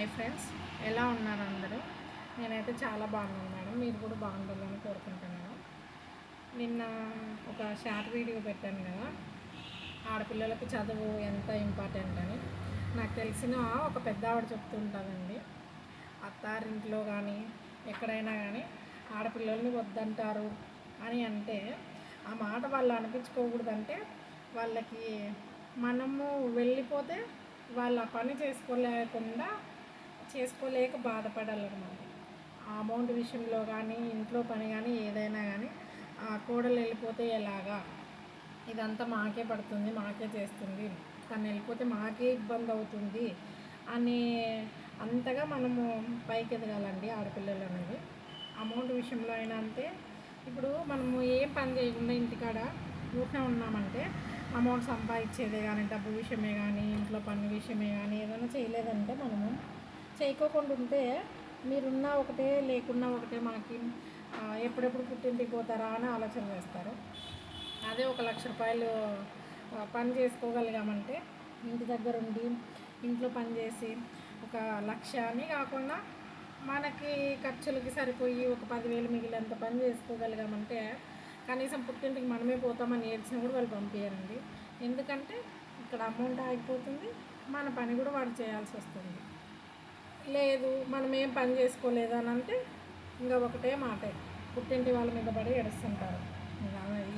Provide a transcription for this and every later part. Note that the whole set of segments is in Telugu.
హాయ్ ఫ్రెండ్స్, ఎలా ఉన్నారు అందరూ? నేనైతే చాలా బాగున్నాను మేడం. మీరు కూడా బాగుండాలని కోరుకుంటున్నాను. నిన్న ఒక షార్ట్ వీడియో పెట్టాను కదా, ఆడపిల్లలకి చదువు ఎంత ఇంపార్టెంట్ అని. నాకు తెలిసిన ఒక పెద్ద ఆవిడ చెప్తుంటుందండి, అత్తారింట్లో కానీ ఎక్కడైనా కానీ ఆడపిల్లల్ని వద్దంటారు అని అంటే ఆ మాట వాళ్ళు అనిపించుకోకూడదంటే వాళ్ళకి మనము వెళ్ళిపోతే వాళ్ళ పని చేసుకోలేక బాధపడాలన్నమాట. ఆ అమౌంట్ విషయంలో కానీ ఇంట్లో పని కానీ ఏదైనా కానీ ఆ కోడలు వెళ్ళిపోతే ఎలాగా, ఇదంతా మాకే పడుతుంది, మాకే చేస్తుంది, తను వెళ్ళిపోతే మాకే ఇబ్బంది అవుతుంది అని అంతగా మనము పైకి ఎదగాలండి ఆడపిల్లలు అనేది. అమౌంట్ విషయంలో అయినా అంతే. ఇప్పుడు మనము ఏం పని చేయకుండా ఇంటికాడ ఊరినే ఉన్నామంటే అమౌంట్ సంపాదించేదే కానీ, డబ్బు విషయమే కానీ, ఇంట్లో పని విషయమే కానీ ఏదైనా చేయలేదంటే మనము చేయకోకుండా ఉంటే మీరున్నా ఒకటే లేకున్నా ఒకటే, మనకి ఎప్పుడెప్పుడు పుట్టింటికి పోతారా అని ఆలోచన చేస్తారు. అదే 1,00,000 రూపాయలు పని చేసుకోగలిగామంటే ఇంటి దగ్గర ఉండి ఇంట్లో పని చేసి 1,00,000 అని కాకుండా మనకి ఖర్చులకి సరిపోయి ఒక 10,000 మిగిలేంత పని చేసుకోగలిగామంటే కనీసం పుట్టింటికి మనమే పోతామని ఏడ్చినా కూడా వాళ్ళు పంపించారండి. ఎందుకంటే ఇక్కడ అమౌంట్ ఆగిపోతుంది, మన పని కూడా వాడు చేయాల్సి వస్తుంది. లేదు మనం ఏం పని చేసుకోలేదు అని అంటే ఇంకా ఒకటే మాటే, పుట్టింటి వాళ్ళ మీద పడి ఏడుస్తుంటారు.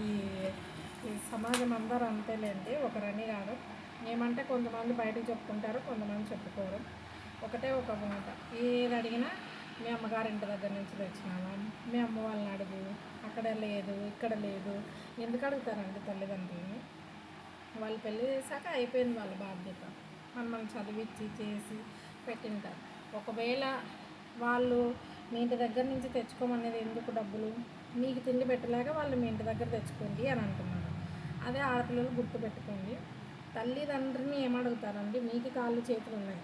ఈ ఈ సమాజం అందరూ అంతేలేండి, ఒకరని కాదు. ఏమంటే కొంతమంది బయటకు చెప్పుకుంటారు, కొంతమంది చెప్పుకోరు. ఒకటే ఒక మాట, ఏది అడిగినా మీ అమ్మగారింటి దగ్గర నుంచి తెచ్చినామా, మీ అమ్మ వాళ్ళని అడుగు, అక్కడ లేదు ఇక్కడ లేదు. ఎందుకు అడుగుతారండి తల్లిదండ్రులని? వాళ్ళు పెళ్ళి చేశాక అయిపోయింది వాళ్ళ బాధ్యత, మనం చదివించి చేసి పెట్టింటారు. ఒకవేళ వాళ్ళు మీ ఇంటి దగ్గర నుంచి తెచ్చుకోమనేది ఎందుకు డబ్బులు, మీకు తిండి పెట్టలేక వాళ్ళు మీ ఇంటి దగ్గర తెచ్చుకోండి అని అంటున్నారు. అదే ఆడపిల్లలు గుర్తుపెట్టుకోండి, తల్లిదండ్రిని ఏమడుగుతారండి? మీకు కాళ్ళు చేతులు ఉన్నాయి,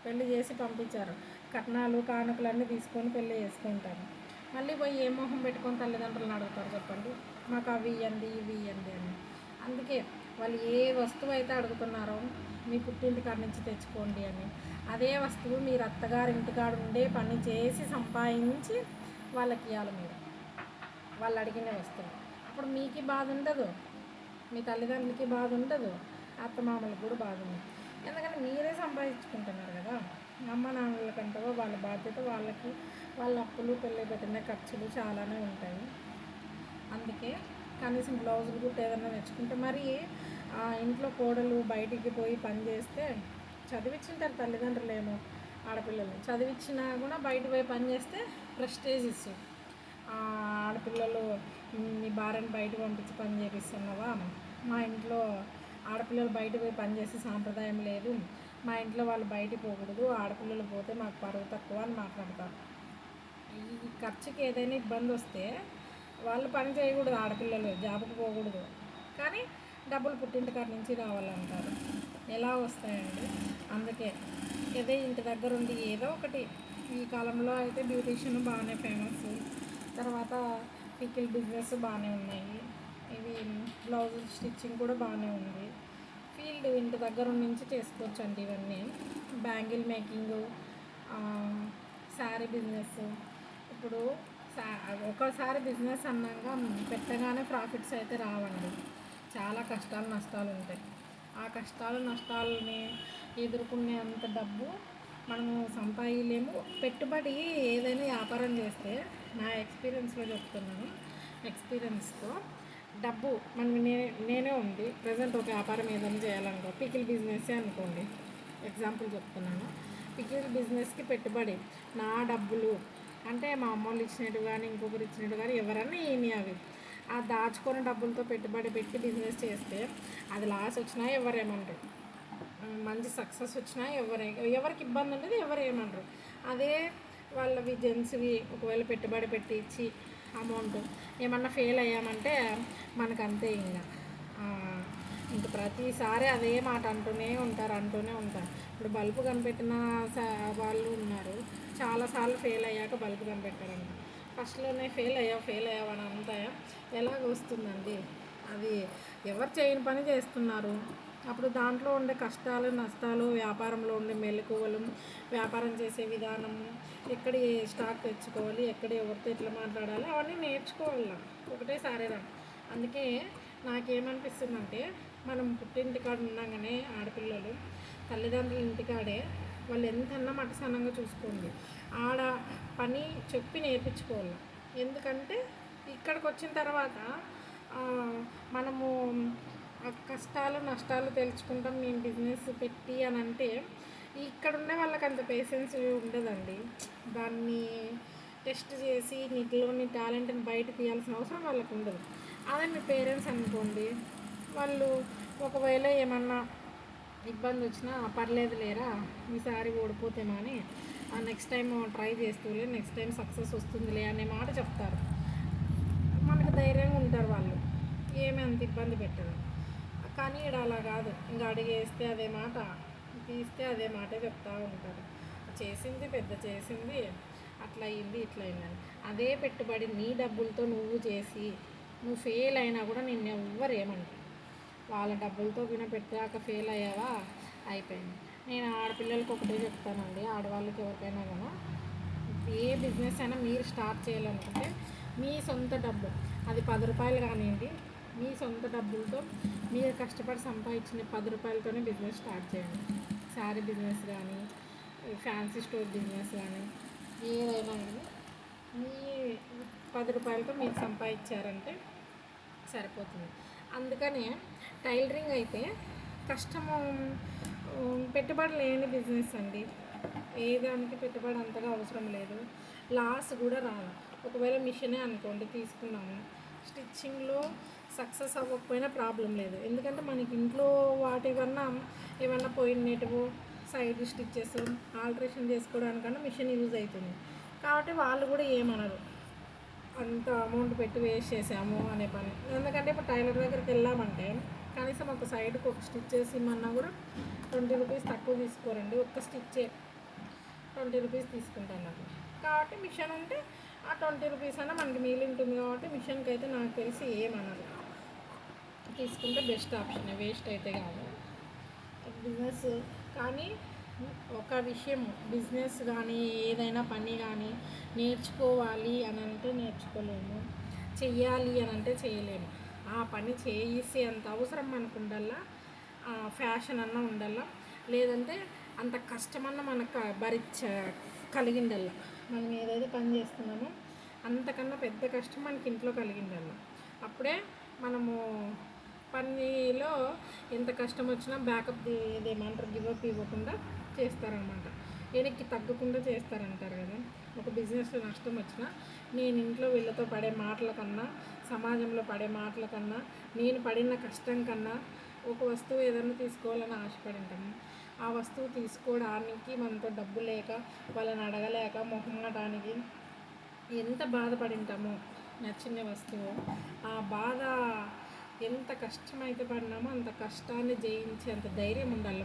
పెళ్ళి చేసి పంపించారు, కట్నాలు కానుకలన్నీ తీసుకొని పెళ్ళి చేసుకుంటారు. మళ్ళీ పోయి ఏ మొహం పెట్టుకొని తల్లిదండ్రులను అడుగుతారు చెప్పండి? మాకు అవి ఇవ్వండి ఇవి ఇవ్వండి అని. అందుకే వాళ్ళు ఏ వస్తువు అయితే అడుగుతున్నారో మీ పుట్టింటి కాడ నుంచి తెచ్చుకోండి అని, అదే వస్తువు మీరు అత్తగారి ఇంటికాడ ఉండే పని చేసి సంపాదించి వాళ్ళకి ఇవ్వాలి మీరు, వాళ్ళు అడిగిన వస్తువు. అప్పుడు మీకు బాధ ఉండదు, మీ తల్లిదండ్రులకి బాధ ఉండదు, అత్తమామలకు కూడా బాధ ఉండదు. ఎందుకంటే మీరే సంపాదించుకుంటున్నారు కదా. అమ్మ నాన్నలకంటే వాళ్ళ బాధ్యత వాళ్ళకి, వాళ్ళ అప్పులు పెళ్ళి పెట్టిన ఖర్చులు చాలానే ఉంటాయి. అందుకే కనీసం బ్లౌజులు కూడా ఏదైనా తెచ్చుకుంటే, మరి ఇంట్లో కోడలు బయటికి పోయి పని చేస్తే చదివించుంటారు తల్లిదండ్రులు, ఏమో ఆడపిల్లలు చదివించినా కూడా బయట పోయి పని చేస్తే ప్రెస్టేజ్ ఇస్తుంది. ఆడపిల్లలు మీ భార్యను బయట పంపించి పని చేపిస్తున్నావా, మా ఇంట్లో ఆడపిల్లలు బయట పోయి పని చేసే సాంప్రదాయం లేదు, మా ఇంట్లో వాళ్ళు బయటికి పోకూడదు, ఆడపిల్లలు పోతే మాకు పరువు తక్కువ అని మాట్లాడతారు. ఈ ఖర్చుకి ఏదైనా ఇబ్బంది వస్తే వాళ్ళు పని చేయకూడదు, ఆడపిల్లలు జాబ్కి పోకూడదు, కానీ డబ్బులు పుట్టింటికాడ నుంచి రావాలంటారు. ఎలా వస్తాయండి? అందుకే ఏదో ఇంటి దగ్గర ఉండి ఏదో ఒకటి, ఈ కాలంలో అయితే బ్యూటీషియన్ బాగానే ఫేమస్, తర్వాత పికిల్ బిజినెస్ బాగానే ఉన్నాయి, ఇవి బ్లౌజ్ స్టిచ్చింగ్ కూడా బాగానే ఉంది. ఫీల్డ్ ఇంటి దగ్గర నుంచి చేసుకోవచ్చు అండి ఇవన్నీ. Bangle making, sari business. ఇప్పుడు ఒకసారి బిజినెస్ అన్నాక పెట్టగానే ప్రాఫిట్స్ అయితే రావండి, చాలా కష్టాలు నష్టాలు ఉంటాయి. ఆ కష్టాలు నష్టాలని ఎదుర్కొనే అంత డబ్బు మనము సంపాదించలేము. పెట్టుబడి ఏదైనా వ్యాపారం చేస్తే, నా ఎక్స్పీరియన్స్లో చెప్తున్నాను, ఎక్స్పీరియన్స్తో డబ్బు మనం నేనే ఉంది ప్రజెంట్ ఒక వ్యాపారం ఏదైనా చేయాలనుకో, పికిల్ బిజినెస్సే అనుకోండి, ఎగ్జాంపుల్ చెప్తున్నాను. పికిల్ బిజినెస్కి పెట్టుబడి నా డబ్బులు అంటే మా అమ్మ వాళ్ళు ఇచ్చినట్టు కానీ ఇంకొకరు ఇచ్చినట్టు కానీ ఎవరన్నా ఏమి, అవి ఆ దాచుకున్న డబ్బులతో పెట్టుబడి పెట్టి బిజినెస్ చేస్తే అది లాస్ వచ్చినా ఎవరేమంటారు, మంచి సక్సెస్ వచ్చినా ఎవరికి ఇబ్బంది ఉండదు, ఎవరు ఏమంటారు. అదే వాళ్ళవి జెంట్స్వి ఒకవేళ పెట్టుబడి పెట్టి ఇచ్చి అమౌంట్ ఏమన్నా ఫెయిల్ అయ్యామంటే మనకు అంతే. ఇంక ప్రతిసారి అదే మాట అంటూనే ఉంటారు. ఇప్పుడు బల్బు కనిపెట్టిన వాళ్ళు ఉన్నారు, చాలాసార్లు ఫెయిల్ అయ్యాక బల్బు కనిపెట్టారంట. ఫస్ట్లోనే ఫెయిల్ అయ్యావు అని అంతా ఎలాగ వస్తుందండి? అది ఎవరు చేయని పని చేస్తున్నారు. అప్పుడు దాంట్లో ఉండే కష్టాలు నష్టాలు, వ్యాపారంలో ఉండే మెలకువలు, వ్యాపారం చేసే విధానం, ఎక్కడ ఏ స్టాక్ తెచ్చుకోవాలి, ఎక్కడ ఎవరితో ఎట్లా మాట్లాడాలి, అవన్నీ నేర్చుకోవాలి ఒకటేసారి రా. అందుకే నాకేమనిపిస్తుందంటే, మనం పుట్టింటికాడ ఉండగానే ఆడపిల్లలు తల్లిదండ్రుల ఇంటికాడే వాళ్ళు ఎంతన్నా మటసనంగా చూసుకోండి, ఆడ పని చెప్పి నేర్పించుకోవాలి. ఎందుకంటే ఇక్కడికి వచ్చిన తర్వాత మనము కష్టాలు నష్టాలు తెలుసుకుంటాం. మేము బిజినెస్ పెట్టి అని అంటే ఇక్కడ ఉండే వాళ్ళకి అంత పేషెన్స్ ఉండదండి. దాన్ని టెస్ట్ చేసి నీటిలోని టాలెంట్ని బయట తీయాల్సిన అవసరం వాళ్ళకు ఉండదు. అదే మీ పేరెంట్స్ అనుకోండి, వాళ్ళు ఒకవేళ ఏమన్నా ఇబ్బంది వచ్చినా పర్లేదు లేరా, ఈసారి ఓడిపోతేమో అని నెక్స్ట్ టైం ట్రై చేస్తూలే, నెక్స్ట్ టైం సక్సెస్ వస్తుందిలే అనే మాట చెప్తారు. మనకు ధైర్యంగా ఉంటారు వాళ్ళు, ఏమీ అంత ఇబ్బంది పెట్టరు. కానీ ఇక్కడ అలా కాదు, ఇంకా అడిగేస్తే అదే మాట, తీస్తే అదే మాటే చెప్తూ ఉంటారు. చేసింది పెద్ద చేసింది, అట్లా అయింది ఇట్లా అయిందని. అదే పెట్టుబడి నీ డబ్బులతో నువ్వు చేసి నువ్వు ఫెయిల్ అయినా కూడా నిన్ను ఎవ్వరు ఏమంటారు. వాళ్ళ డబ్బులతో విన పెట్టాక ఫెయిల్ అయ్యావా, అయిపోయింది. నేను ఆడపిల్లలకి ఒకటే చెప్తానండి, ఆడవాళ్ళకి ఎవరికైనా కూడా ఏ బిజినెస్ అయినా మీరు స్టార్ట్ చేయాలనుకుంటే మీ సొంత డబ్బు, అది 10 రూపాయలు కానివ్వండి, మీ సొంత డబ్బులతో మీరు కష్టపడి సంపాదించిన 10 రూపాయలతోనే బిజినెస్ స్టార్ట్ చేయండి. శారీ బిజినెస్ కానీ, ఫ్యాన్సీ స్టోర్ బిజినెస్ కానీ, ఏదైనా కానీ మీ 10 రూపాయలతో మీరు సంపాదించారంటే సరిపోతుంది. అందుకనే టైలరింగ్ అయితే కష్టము, పెట్టుబడి లేని బిజినెస్ అండి. ఏ దానికి పెట్టుబడి అంతగా అవసరం లేదు, లాస్ కూడా రాదు. ఒకవేళ మిషనే అనుకోండి తీసుకున్నాము, స్టిచ్చింగ్లో సక్సెస్ అవ్వకపోయినా ప్రాబ్లం లేదు. ఎందుకంటే మనకి ఇంట్లో వాటి కన్నా ఏమన్నా పోయినటివో సైడ్ స్టిచ్చెస్ ఆల్ట్రేషన్ చేసుకోవడానికన్నా మిషన్ యూజ్ అవుతుంది. కాబట్టి వాళ్ళు కూడా ఏమనరు, అంత అమౌంట్ పెట్టి వేస్ట్ చేసాము అనే పని. ఎందుకంటే ఇప్పుడు టైలర్ దగ్గరికి వెళ్ళామంటే కనీసం ఒక సైడ్కి ఒక స్టిచ్ చేసి ఇమ్మన్నా కూడా 20 రూపీస్ తక్కువ తీసుకోరండి. ఒక్క స్టిచ్చే 20 రూపీస్ తీసుకుంటాను నాకు. కాబట్టి మిషన్ ఉంటే ఆ 20 రూపీస్ అన్నా మనకి మిగిలి ఉంటుంది. కాబట్టి మిషన్కి అయితే నాకు తెలిసి ఏమనరు, తీసుకుంటే బెస్ట్ ఆప్షన్, వేస్ట్ అయితే కాదు బిజినెస్. కానీ ఒక విషయం, బిజినెస్ కానీ ఏదైనా పని కానీ నేర్చుకోవాలి అని అంటే నేర్చుకోలేము, చెయ్యాలి అని అంటే చేయలేము. ఆ పని చేసి అంత అవసరం మనకు ఉండాలా, ఫ్యాషన్ అన్నా ఉండాలా, లేదంటే అంత కష్టమన్నా మనకు కలిగిండాల. మనం ఏదైతే పని చేస్తున్నామో అంతకన్నా పెద్ద కష్టం మనకి ఇంట్లో కలిగిండాల. అప్పుడే మనము పనిలో ఎంత కష్టం వచ్చినా బ్యాకప్ ఏదేమంటారు, గివప్ ఇవ్వకుండా చేస్తారనమాట, వెనక్కి తగ్గకుండా చేస్తారంటారు కదా. ఒక బిజినెస్లో నష్టం వచ్చినా నేను ఇంట్లో వీళ్ళతో పడే మాటల కన్నా, సమాజంలో పడే మాటల కన్నా, నేను పడిన కష్టం కన్నా ఒక వస్తువు ఏదైనా తీసుకోవాలని ఆశపడి ఉంటాము, ఆ వస్తువు తీసుకోవడానికి మనతో డబ్బు లేక, వాళ్ళని అడగలేక, మొహమాటానికి ఎంత బాధపడి ఉంటామో, నచ్చిన వస్తువు ఆ బాధ ఎంత కష్టమైతే పడినామో అంత కష్టాన్ని జయించే అంత ధైర్యం ఉండాలి.